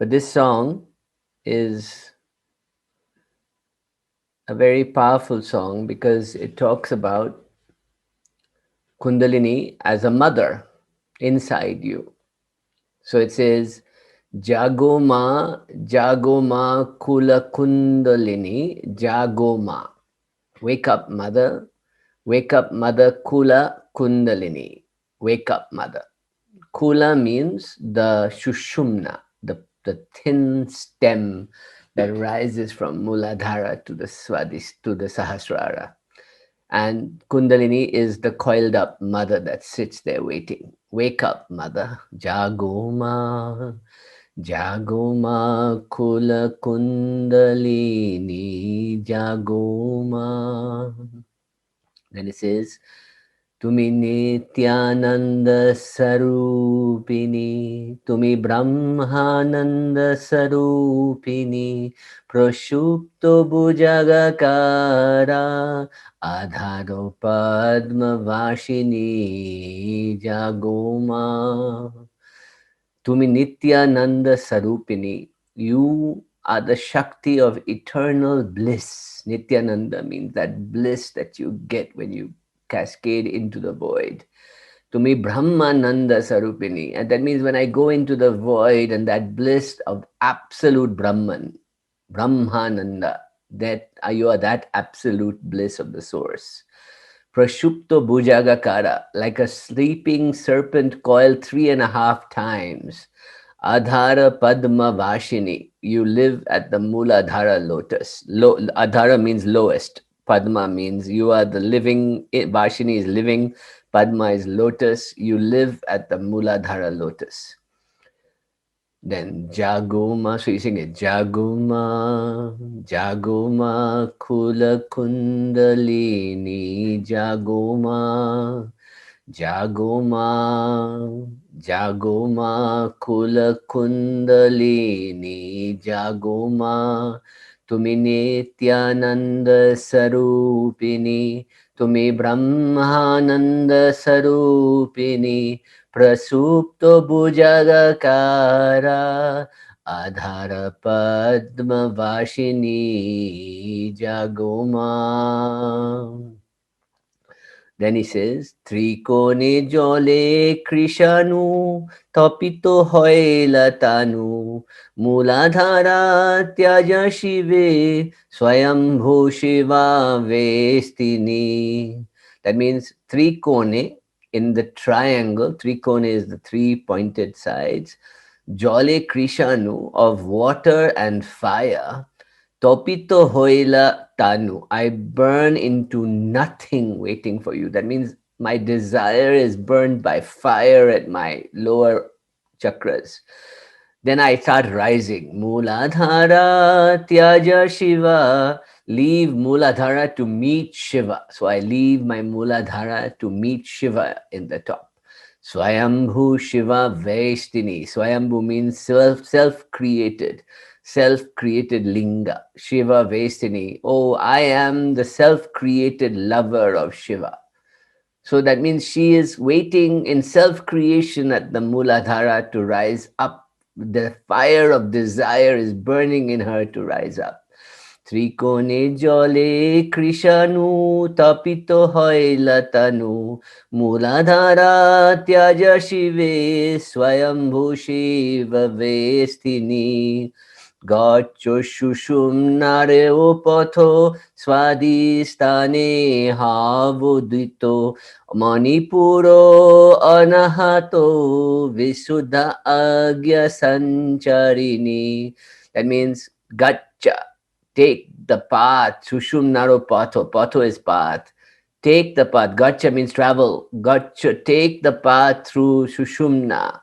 But this song is a very powerful song because it talks about Kundalini as a mother inside you. So it says, Jagoma, Jagoma Kula Kundalini, Jagoma. Wake up, mother. Wake up, mother Kula Kundalini. Wake up, mother. Kula means the Shushumna, the thin stem that rises from Muladhara to the Swadis, to the Sahasrara. And Kundalini is the coiled up mother that sits there waiting. Wake up, mother. Jagoma, Jagoma Kula Kundalini, Jagoma. Then it says, Tumi Nityananda Sarupini, Tumi Brahmananda Sarupini, Proshupto Bhujagakara, Adharo Padma Vashini, Jagoma. Tumi Nityananda Sarupini, you are the Shakti of eternal bliss. Nityananda means that bliss that you get when you cascade into the void. To me, Brahmananda Sarupini. And that means when I go into the void and that bliss of absolute Brahman, Brahmananda, that you are that absolute bliss of the source. Prashupto Bhujagakara, like a sleeping serpent coiled 3.5 times. Adhara Padma Vashini, you live at the Muladhara lotus. Adhara means lowest. Padma means you are the living, Vashini is living, Padma is lotus. You live at the Muladhara lotus. Then Jagoma, so you sing it. Jagoma, Jagoma, Kula Kundalini, Jagoma, Jagoma, Jagoma, Kula Kundalini, Jagoma, Tumi Nityananda Sarupini, Tumi Brahmananda Sarupini, Prasupto Bhujagakara, Adhara Padma Vashini, Jagoma. Then he says, Trikone jole krishanu, tapito hoila tanu, muladhara tyaja shive, swayambhu shiva vestini. That means trikone, in the triangle, trikone is the 3 pointed sides, jole krishanu, of water and fire, Topito hoila tanu. I burn into nothing waiting for you. That means my desire is burned by fire at my lower chakras. Then I start rising. Muladhara tyaja Shiva. Leave Muladhara to meet Shiva. So I leave my Muladhara to meet Shiva in the top. Swayambhu Shiva Vaistini. Swayambhu means self-created. Self-created linga, Shiva Vaistini. Oh, I am the self-created lover of Shiva. So that means she is waiting in self-creation at the Muladhara to rise up. The fire of desire is burning in her to rise up. Trikone jole krishanu tapito hoilatanu Muladhara tyaja shive swayambhu shiva vestini. Gacho shushumnare opatho swadistane havudito manipuro anahato visuddha agya sancharini. That means gacha, take the path. Sushumnaro patho, patho is path. Take the path. Gacha means travel. Gacha, take the path through Sushumna.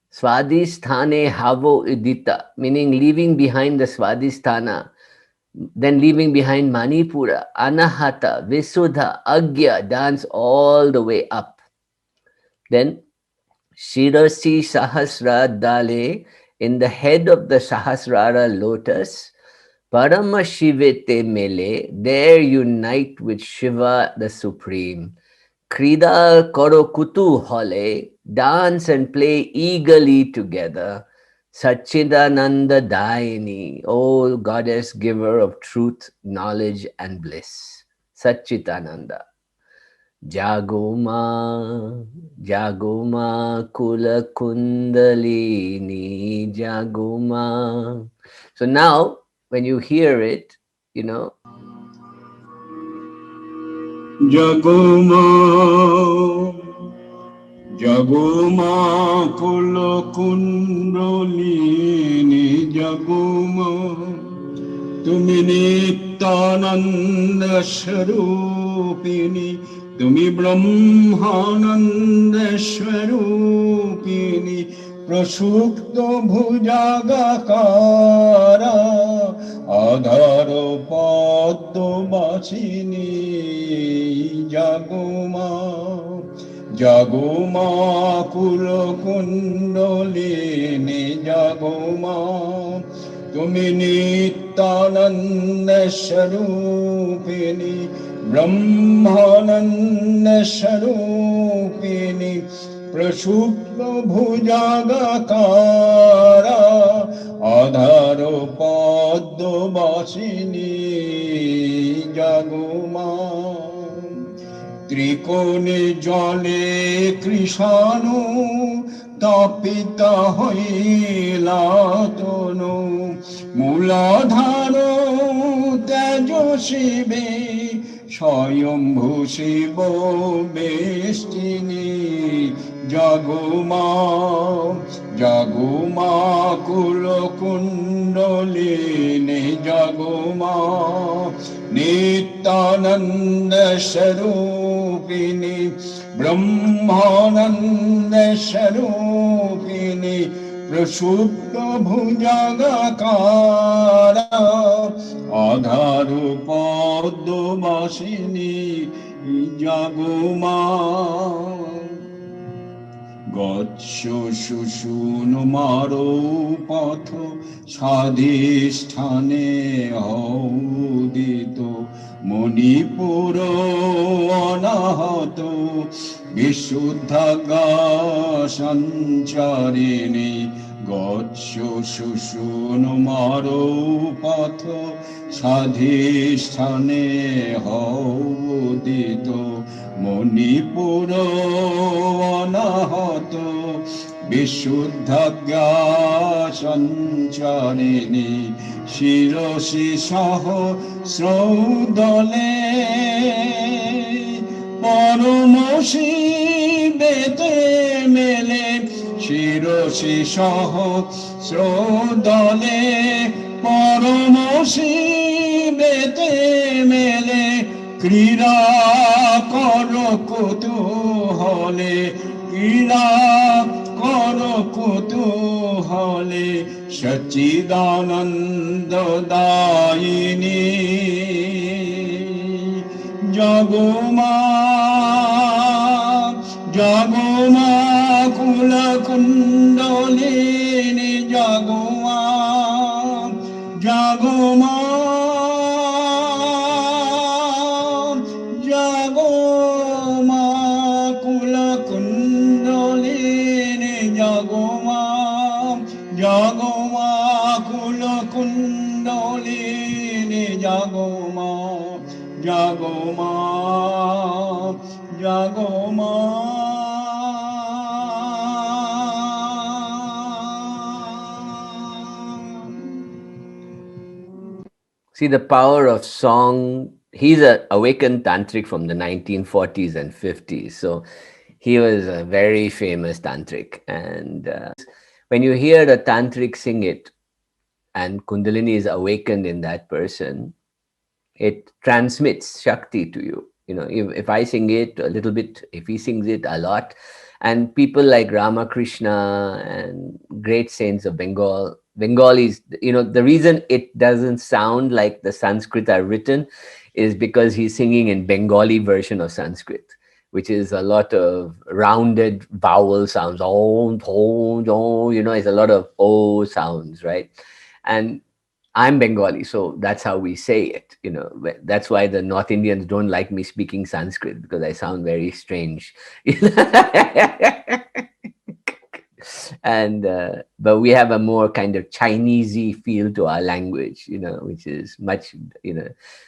Swadhisthane havo udita, meaning leaving behind the Swadhisthana, then leaving behind Manipura, Anahata, Visuddha, Agya, dance all the way up. Then Shirasi Sahasra Dale, in the head of the Sahasrara lotus, Parama Shivete Mele, there unite with Shiva the Supreme. Krida Koro Kutu Hole, dance and play eagerly together. Sachidananda Daini, O goddess giver of truth, knowledge, and bliss. Sachidananda. Jagoma, Jagoma Kula Kundalini, Jagoma. So now, when you hear it, you know, Jagoma, Jagoma Kula Kundalini, Jagoma. তুমি নিত্যানন্দ স্বরূপিণী, তুমি ব্রহ্মানন্দ স্বরূপিণী, প্রসুপ্ত ভুজাগাকারা, আধার পদ্মবাসিনী, জাগমা জাগমা কুল কুণ্ডলিনী, জাগমা তুমি নিত্যানন্দ স্বরূপিণী, ব্রহ্মানন্দ স্বরূপিণী, প্রসুপ্ত ভুজাগাকারা, আধার পদ্মবাসিনী, জাগমা ত্রিকোণে জলে কৃষাণু, তপিত হইলা তনু, মূলাধার তেজ শিবে, স্বয়ম্ভু শিব বেষ্টিনী, জাগমা জাগমা কুল কুণ্ডলিনী, জাগমা নিত্যানন্দ স্বরূপিণী, ব্রহ্মানন্দ স্বরূপিণী, প্রসুপ্ত ভুজাগাকারা, আধার পদ্মবাসিনী, জাগমা গচ্ছ শুশুন মারো পথ, স্বাধিষ্ঠানে হৌদিত, মণিপুর অনাহত, বিশুদ্ধাজ্ঞা সঞ্চারিণী, গচ্ছ শুশুন মারো পথ, স্বাধিষ্ঠানে হৌদিত, মণিপুর অনাহত, বিশুদ্ধাজ্ঞা সঞ্চারিণী, শিরসি সহস্রদলে, পরম শিবেতে মেলে, শিরসি সহস্রদলে, পরম শিবেতে মেলে, ক্রীড়া কর কুতূহলে, ক্রীড়া কর কুতূহলে, সচ্চিদানন্দ দায়িনী, জাগমা জাগমা কুল কুণ্ডলিনী, জাগমা জাগমা জাগমা কুল কুণ্ডলিনী, জাগমা জাগমা কুল কুণ্ডলিনী, জাগমা জাগমা জাগমা see the power of song. He's an awakened tantric from the 1940s and 50s. So he was a very famous tantric. And when you hear the tantric sing it and Kundalini is awakened in that person, it transmits Shakti to you. You know, if I sing it a little bit, if he sings it a lot, and people like Ramakrishna and great saints of Bengalis, you know, the reason it doesn't sound like the Sanskrit are written is because he's singing in Bengali version of Sanskrit, which is a lot of rounded vowel sounds. Oh, oh, oh, you know, it's a lot of O sounds, right? And I'm Bengali, so that's how we say it. You know, that's why the North Indians don't like me speaking Sanskrit, because I sound very strange. And but we have a more kind of Chinesey feel to our language, which is much,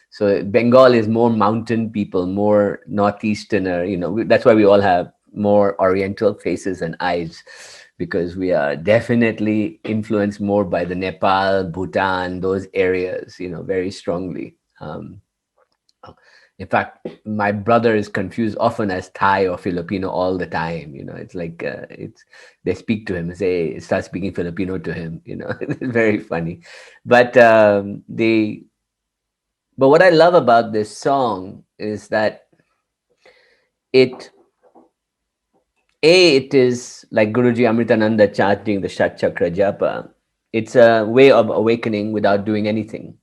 so Bengal is more mountain people, more northeasterner, that's why we all have more oriental faces and eyes, because we are definitely influenced more by the Nepal, Bhutan, those areas, very strongly. In fact, my brother is confused often as Thai or Filipino all the time. It's like they speak to him, say start speaking Filipino to him. It's very funny. But but what I love about this song is that it it is like Guruji Amritananda chanting the Shat Chakra Japa. It's a way of awakening without doing anything,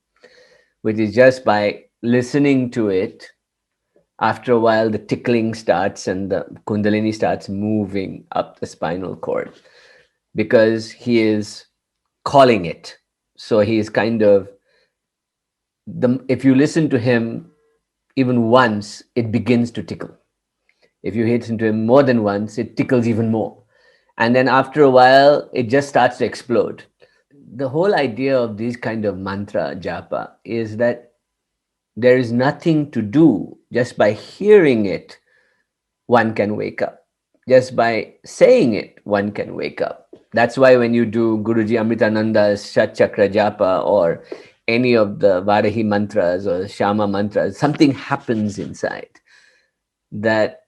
which is just by listening to it. After a while, the tickling starts and the Kundalini starts moving up the spinal cord because he is calling it. So he is kind of if you listen to him even once, it begins to tickle. If you listen to him more than once, it tickles even more. And then after a while, it just starts to explode. The whole idea of these kind of mantra japa is that there is nothing to do. Just by hearing it, one can wake up. Just by saying it, one can wake up. That's why when you do Guruji Amritananda's Shat Chakra Japa or any of the Varahi mantras or Shama mantras, something happens inside that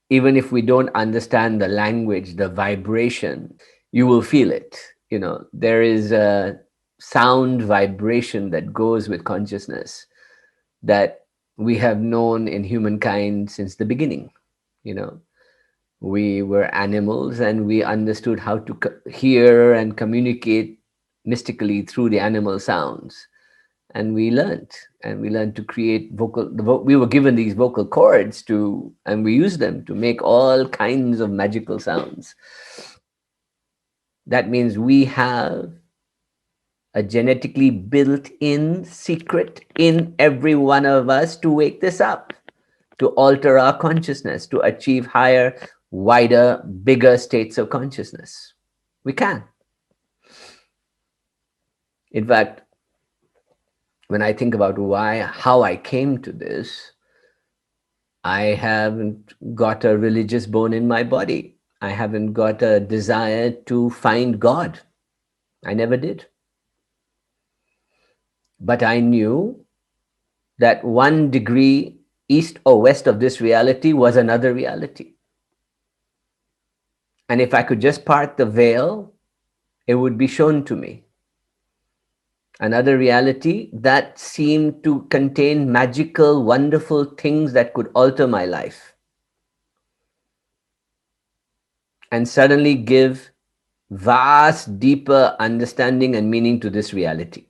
even if we don't understand the language, the vibration, you will feel it. There is a sound vibration that goes with consciousness that we have known in humankind since the beginning. You know, we were animals and we understood how to hear and communicate mystically through the animal sounds. And we learned to create we were given these vocal cords and we use them to make all kinds of magical sounds. That means we have a genetically built-in secret in every one of us to wake this up, to alter our consciousness, to achieve higher, wider, bigger states of consciousness. We can. In fact, when I think about how I came to this, I haven't got a religious bone in my body. I haven't got a desire to find God. I never did. But I knew that 1 degree east or west of this reality was another reality. And if I could just part the veil, it would be shown to me. Another reality that seemed to contain magical, wonderful things that could alter my life and suddenly give vast, deeper understanding and meaning to this reality.